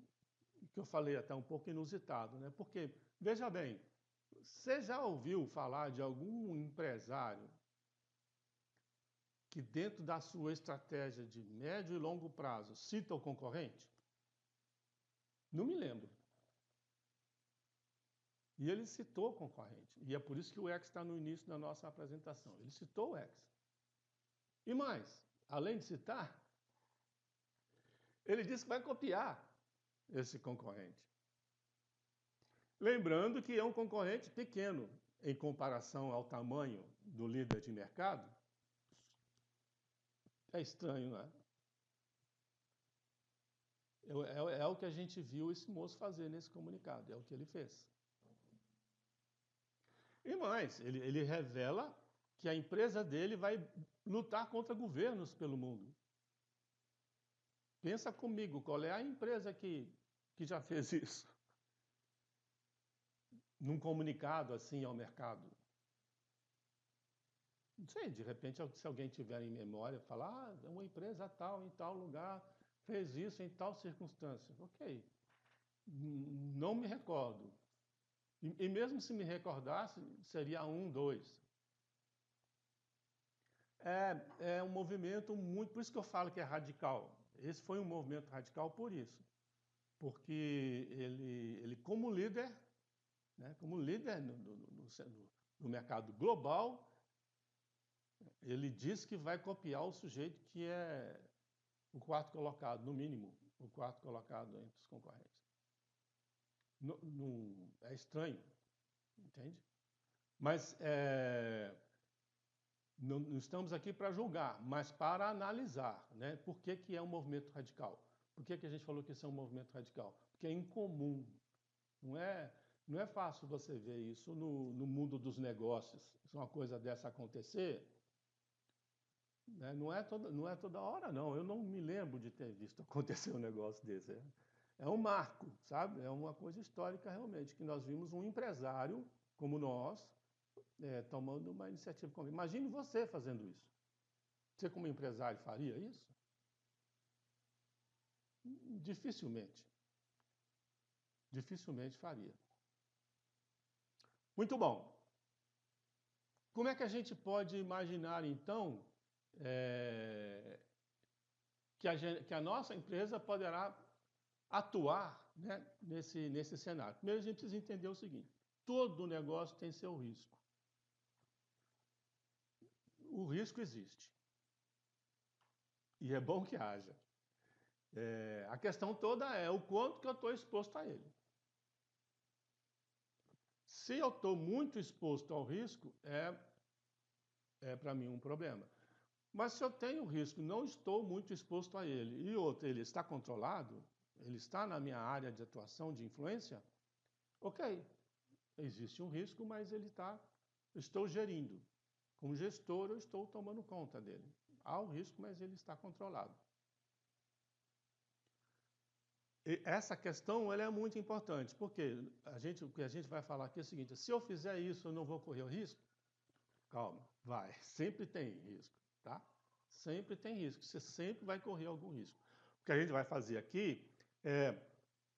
que eu falei até um pouco inusitado, né? Porque, veja bem, você já ouviu falar de algum empresário que dentro da sua estratégia de médio e longo prazo cita o concorrente? Não me lembro. E ele citou o concorrente. E é por isso que o X está no início da nossa apresentação. Ele citou o X. E mais, além de citar, ele disse que vai copiar esse concorrente. Lembrando que é um concorrente pequeno em comparação ao tamanho do líder de mercado. É estranho, não é? É o que a gente viu esse moço fazer nesse comunicado, é o que ele fez. E mais, ele revela que a empresa dele vai lutar contra governos pelo mundo. Pensa comigo, qual é a empresa que já fez isso? Num comunicado assim ao mercado. Não sei, de repente, se alguém tiver em memória, falar, uma empresa tal, em tal lugar, fez isso em tal circunstância. Ok. Não me recordo. E mesmo se me recordasse, seria 1, 2. É um movimento muito... Por isso que eu falo que é radical. Esse foi um movimento radical por isso. Porque ele como líder, né, como líder no mercado global, ele diz que vai copiar o sujeito que é o quarto colocado, no mínimo, o quarto colocado entre os concorrentes. É estranho, entende? Mas não estamos aqui para julgar, mas para analisar, né? Por que é um movimento radical? Por que a gente falou que isso é um movimento radical? Porque é incomum. Não é fácil você ver isso no mundo dos negócios. Se uma coisa dessa acontecer, né? Não é toda hora, não. Eu não me lembro de ter visto acontecer um negócio desse. É um marco, sabe? É uma coisa histórica realmente, que nós vimos um empresário como nós tomando uma iniciativa. Imagine você fazendo isso. Você como empresário faria isso? Dificilmente. Dificilmente faria. Muito bom. Como é que a gente pode imaginar, então, que a nossa empresa poderá atuar, né, nesse cenário? Primeiro, a gente precisa entender o seguinte: todo negócio tem seu risco. O risco existe. E é bom que haja. A questão toda é o quanto que eu estou exposto a ele. Se eu estou muito exposto ao risco, para mim um problema. Mas se eu tenho risco, não estou muito exposto a ele, e outro, ele está controlado, ele está na minha área de atuação, de influência, ok, existe um risco, mas estou gerindo. Como gestor, eu estou tomando conta dele. Há o risco, mas ele está controlado. E essa questão ela é muito importante, porque o que a gente vai falar aqui é o seguinte: se eu fizer isso, eu não vou correr o risco? Calma, vai. Sempre tem risco, tá? Sempre tem risco. Você sempre vai correr algum risco. O que a gente vai fazer aqui é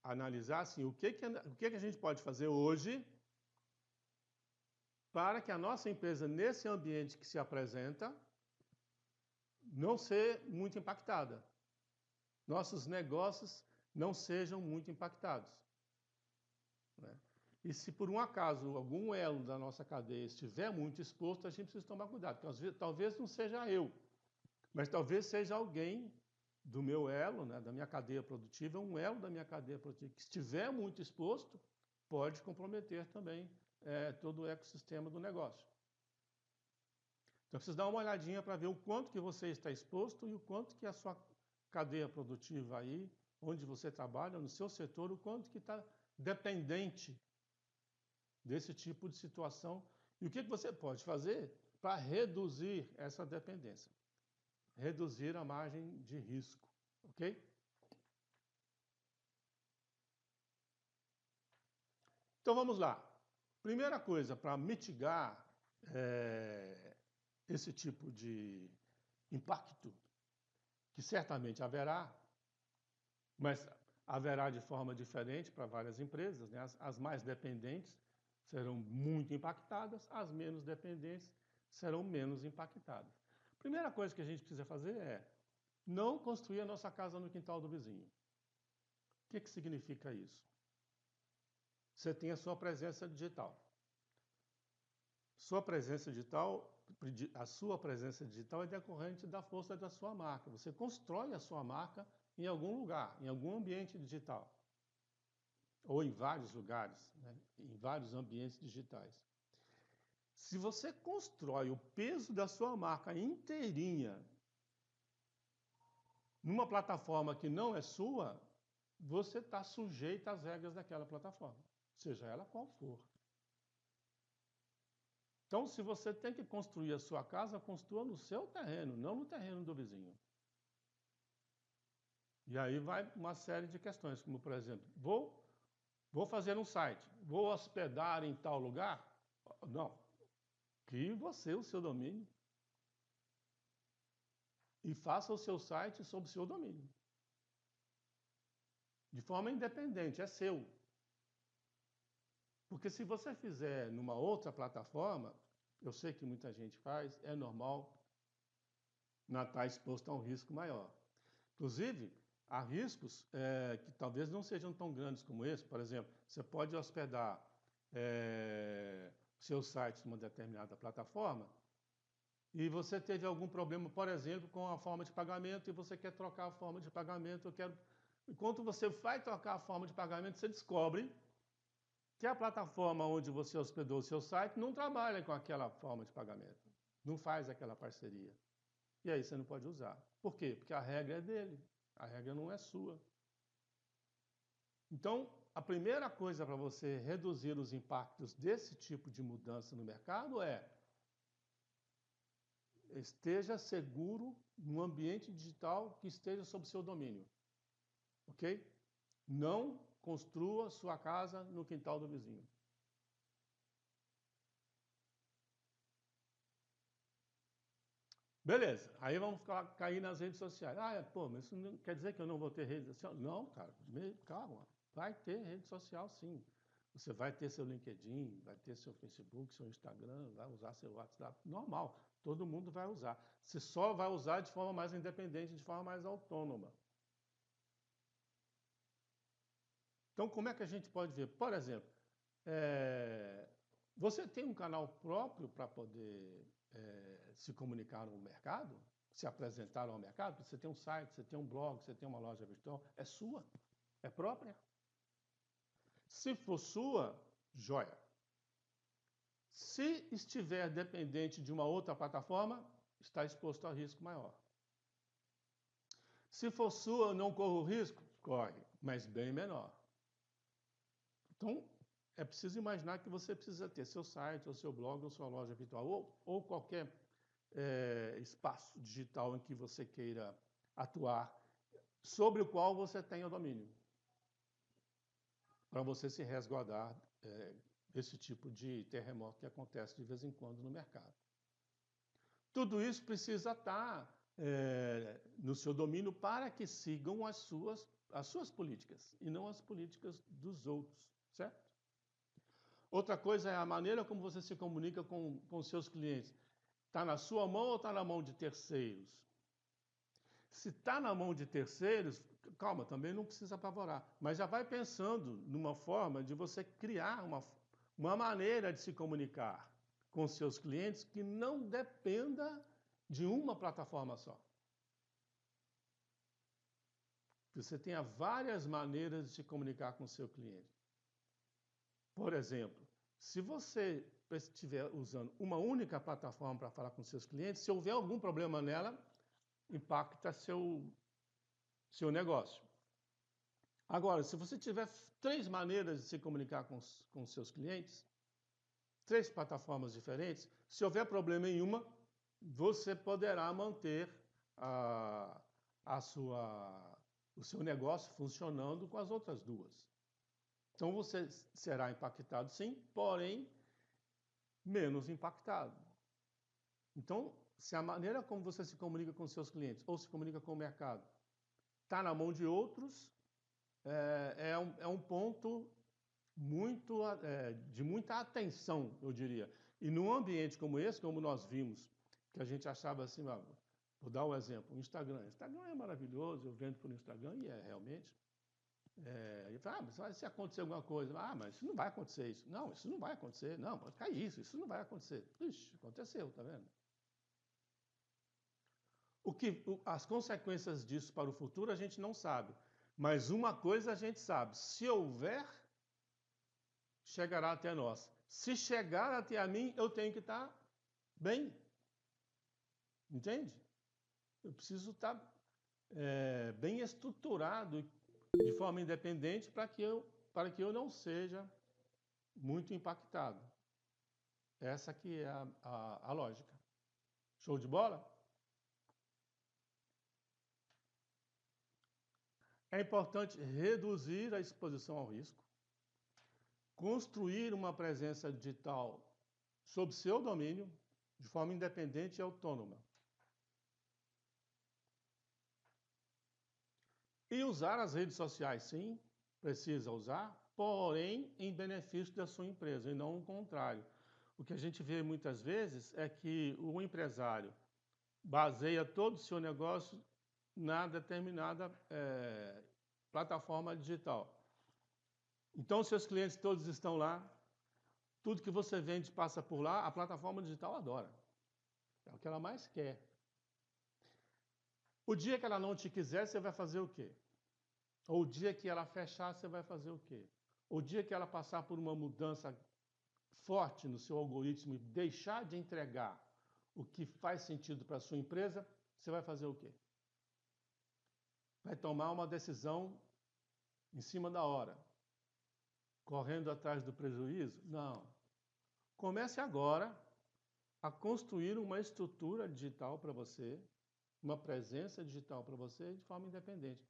analisar assim, o que a gente pode fazer hoje para que a nossa empresa, nesse ambiente que se apresenta, não ser muito impactada. Nossos negócios não sejam muito impactados. Né? E se por um acaso algum elo da nossa cadeia estiver muito exposto, a gente precisa tomar cuidado, porque talvez não seja eu, mas talvez seja alguém do meu elo, né, da minha cadeia produtiva, um elo da minha cadeia produtiva que estiver muito exposto, pode comprometer também todo o ecossistema do negócio. Então, precisa dar uma olhadinha para ver o quanto que você está exposto e o quanto que a sua cadeia produtiva aí, onde você trabalha, no seu setor, o quanto que está dependente desse tipo de situação e o que você pode fazer para reduzir essa dependência, reduzir a margem de risco, ok? Então vamos lá. Primeira coisa, para mitigar esse tipo de impacto, que certamente haverá, mas haverá de forma diferente para várias empresas, né? As mais dependentes serão muito impactadas, as menos dependentes serão menos impactadas. Primeira coisa que a gente precisa fazer é não construir a nossa casa no quintal do vizinho. O que significa isso? Você tem a sua presença digital. A sua presença digital é decorrente da força da sua marca. Você constrói a sua marca em algum lugar, em algum ambiente digital. Ou em vários lugares, né? Em vários ambientes digitais. Se você constrói o peso da sua marca inteirinha numa plataforma que não é sua, você está sujeito às regras daquela plataforma, seja ela qual for. Então, se você tem que construir a sua casa, construa no seu terreno, não no terreno do vizinho. E aí vai uma série de questões, como, por exemplo, vou fazer um site, vou hospedar em tal lugar? Não. Crie você o seu domínio e faça o seu site sob o seu domínio. De forma independente, é seu. Porque se você fizer numa outra plataforma, eu sei que muita gente faz, é normal estar exposto a um risco maior. Inclusive, há riscos que talvez não sejam tão grandes como esse. Por exemplo, você pode hospedar seu site numa determinada plataforma e você teve algum problema, por exemplo, com a forma de pagamento e você quer trocar a forma de pagamento. Enquanto você vai trocar a forma de pagamento, você descobre que a plataforma onde você hospedou o seu site não trabalha com aquela forma de pagamento, não faz aquela parceria. E aí você não pode usar. Por quê? Porque a regra é dele, a regra não é sua. Então, a primeira coisa para você reduzir os impactos desse tipo de mudança no mercado é esteja seguro num ambiente digital que esteja sob seu domínio. Ok? Não construa sua casa no quintal do vizinho. Beleza, aí vamos cair nas redes sociais. Mas isso não quer dizer que eu não vou ter rede social? Não, cara, calma. Vai ter rede social sim. Você vai ter seu LinkedIn, vai ter seu Facebook, seu Instagram, vai usar seu WhatsApp. Normal, todo mundo vai usar. Você só vai usar de forma mais independente, de forma mais autônoma. Então, como é que a gente pode ver? Por exemplo, você tem um canal próprio para poder se comunicar no mercado, se apresentar ao mercado? Você tem um site, você tem um blog, você tem uma loja virtual, é sua, é própria. Se for sua, joia. Se estiver dependente de uma outra plataforma, está exposto a risco maior. Se for sua, não corre o risco? Corre, mas bem menor. Então, é preciso imaginar que você precisa ter seu site, ou seu blog, ou sua loja virtual, ou qualquer espaço digital em que você queira atuar, sobre o qual você tenha o domínio, para você se resguardar desse tipo de terremoto que acontece de vez em quando no mercado. Tudo isso precisa estar no seu domínio para que sigam as suas políticas e não as políticas dos outros, certo? Outra coisa é a maneira como você se comunica com seus clientes. Está na sua mão ou está na mão de terceiros? Se está na mão de terceiros, calma, também não precisa apavorar, mas já vai pensando numa forma de você criar uma maneira de se comunicar com seus clientes que não dependa de uma plataforma só. Você tenha várias maneiras de se comunicar com o seu cliente. Por exemplo, se você estiver usando uma única plataforma para falar com seus clientes, se houver algum problema nela, impacta seu negócio. Agora, se você tiver 3 maneiras de se comunicar com seus clientes, 3 plataformas diferentes, se houver problema em uma, você poderá manter o seu negócio funcionando com as outras 2. Então você será impactado sim, porém menos impactado. Então, se a maneira como você se comunica com seus clientes ou se comunica com o mercado está na mão de outros, é um ponto de muita atenção, eu diria. E num ambiente como esse, como nós vimos, que a gente achava assim, vou dar um exemplo, o Instagram. O Instagram é maravilhoso, eu vendo por Instagram e é realmente. E fala, mas se acontecer alguma coisa, mas isso não vai acontecer isso. Não, isso não vai acontecer. Não, pode cair isso não vai acontecer. Ixi, aconteceu, tá vendo? As consequências disso para o futuro a gente não sabe. Mas uma coisa a gente sabe, se houver, chegará até nós. Se chegar até a mim, eu tenho que estar bem. Entende? Eu preciso estar bem estruturado de forma independente para que eu não seja muito impactado. Essa aqui é a lógica. Show de bola? É importante reduzir a exposição ao risco, construir uma presença digital sob seu domínio, de forma independente e autônoma. E usar as redes sociais, sim, precisa usar, porém em benefício da sua empresa, e não o contrário. O que a gente vê muitas vezes é que o empresário baseia todo o seu negócio na determinada plataforma digital. Então, seus clientes todos estão lá, tudo que você vende passa por lá, a plataforma digital adora. É o que ela mais quer. O dia que ela não te quiser, você vai fazer o quê? Ou o dia que ela fechar, você vai fazer o quê? O dia que ela passar por uma mudança forte no seu algoritmo e deixar de entregar o que faz sentido para a sua empresa, você vai fazer o quê? Vai tomar uma decisão em cima da hora, correndo atrás do prejuízo? Não. Comece agora a construir uma estrutura digital para você, uma presença digital para você de forma independente.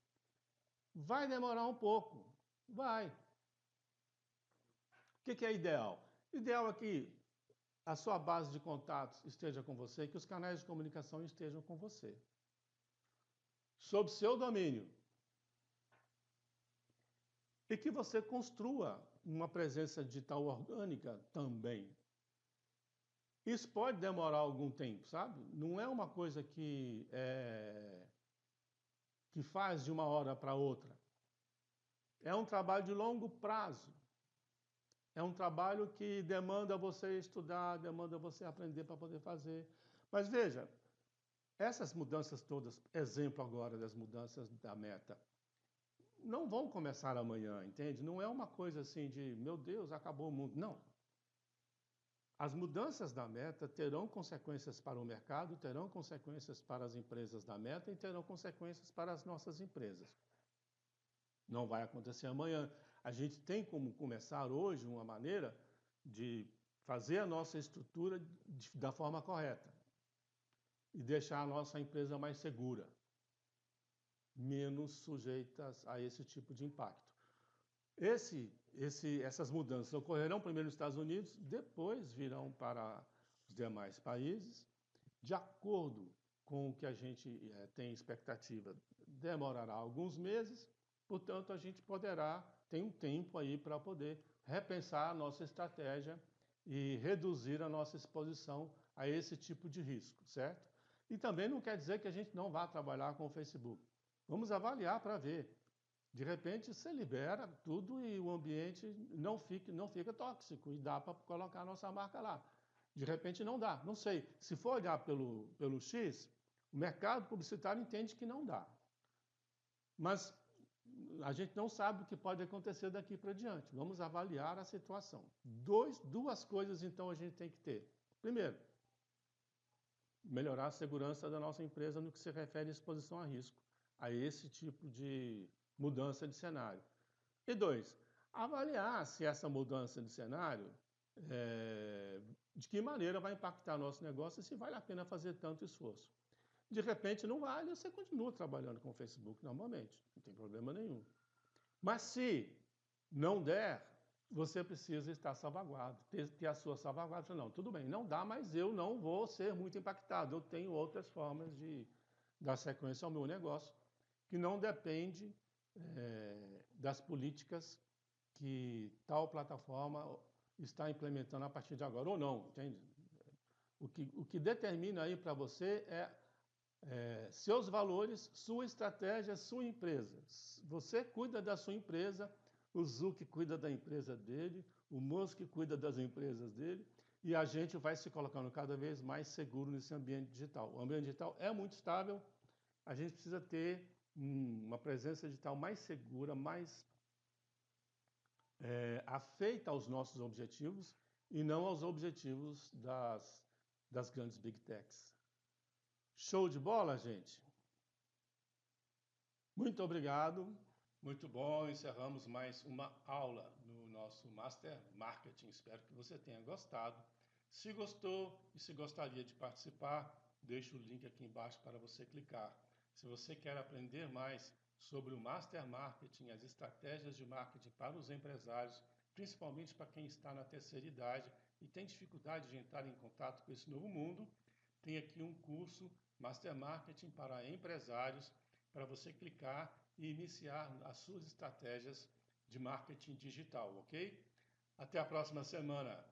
Vai demorar um pouco, vai. O que é ideal? Ideal é que a sua base de contatos esteja com você, que os canais de comunicação estejam com você. Sob seu domínio. E que você construa uma presença digital orgânica também. Isso pode demorar algum tempo, sabe? Não é uma coisa que faz de uma hora para outra. É um trabalho de longo prazo. É um trabalho que demanda você estudar, demanda você aprender para poder fazer. Mas veja, essas mudanças todas, exemplo agora das mudanças da Meta, não vão começar amanhã, entende? Não é uma coisa assim de, meu Deus, acabou o mundo. Não. As mudanças da Meta terão consequências para o mercado, terão consequências para as empresas da Meta e terão consequências para as nossas empresas. Não vai acontecer amanhã. A gente tem como começar hoje uma maneira de fazer a nossa estrutura da forma correta e deixar a nossa empresa mais segura, menos sujeitas a esse tipo de impacto. Essas mudanças ocorrerão primeiro nos Estados Unidos, depois virão para os demais países, de acordo com o que a gente tem expectativa, demorará alguns meses, portanto, a gente tem um tempo aí para poder repensar a nossa estratégia e reduzir a nossa exposição a esse tipo de risco, certo? E também não quer dizer que a gente não vá trabalhar com o Facebook. Vamos avaliar para ver. De repente, você libera tudo e o ambiente não fica tóxico e dá para colocar a nossa marca lá. De repente não dá, não sei. Se for olhar pelo X, o mercado publicitário entende que não dá. Mas a gente não sabe o que pode acontecer daqui para diante. Vamos avaliar a situação. Duas coisas, então, a gente tem que ter. Primeiro, melhorar a segurança da nossa empresa no que se refere à exposição a risco, a esse tipo de mudança de cenário. E dois, avaliar se essa mudança de cenário, de que maneira vai impactar nosso negócio e se vale a pena fazer tanto esforço. De repente não vale, você continua trabalhando com o Facebook normalmente, não tem problema nenhum. Mas se não der, você precisa estar salvaguardado, ter a sua salvaguarda. Não, tudo bem, não dá, mas eu não vou ser muito impactado. Eu tenho outras formas de dar sequência ao meu negócio, que não depende das políticas que tal plataforma está implementando a partir de agora, ou não, entende? O que determina aí para você seus valores, sua estratégia, sua empresa. Você cuida da sua empresa, o Zuck cuida da empresa dele, o Musk cuida das empresas dele, e a gente vai se colocando cada vez mais seguro nesse ambiente digital. O ambiente digital é muito estável, a gente precisa ter uma presença digital mais segura, mais afeita aos nossos objetivos e não aos objetivos das grandes Big Techs. Show de bola, gente? Muito obrigado. Muito bom, encerramos mais uma aula no nosso Master Marketing. Espero que você tenha gostado. Se gostou e se gostaria de participar, deixo o link aqui embaixo para você clicar. Se você quer aprender mais sobre o Master Marketing, as estratégias de marketing para os empresários, principalmente para quem está na terceira idade e tem dificuldade de entrar em contato com esse novo mundo, tem aqui um curso Master Marketing para empresários, para você clicar e iniciar as suas estratégias de marketing digital, ok? Até a próxima semana!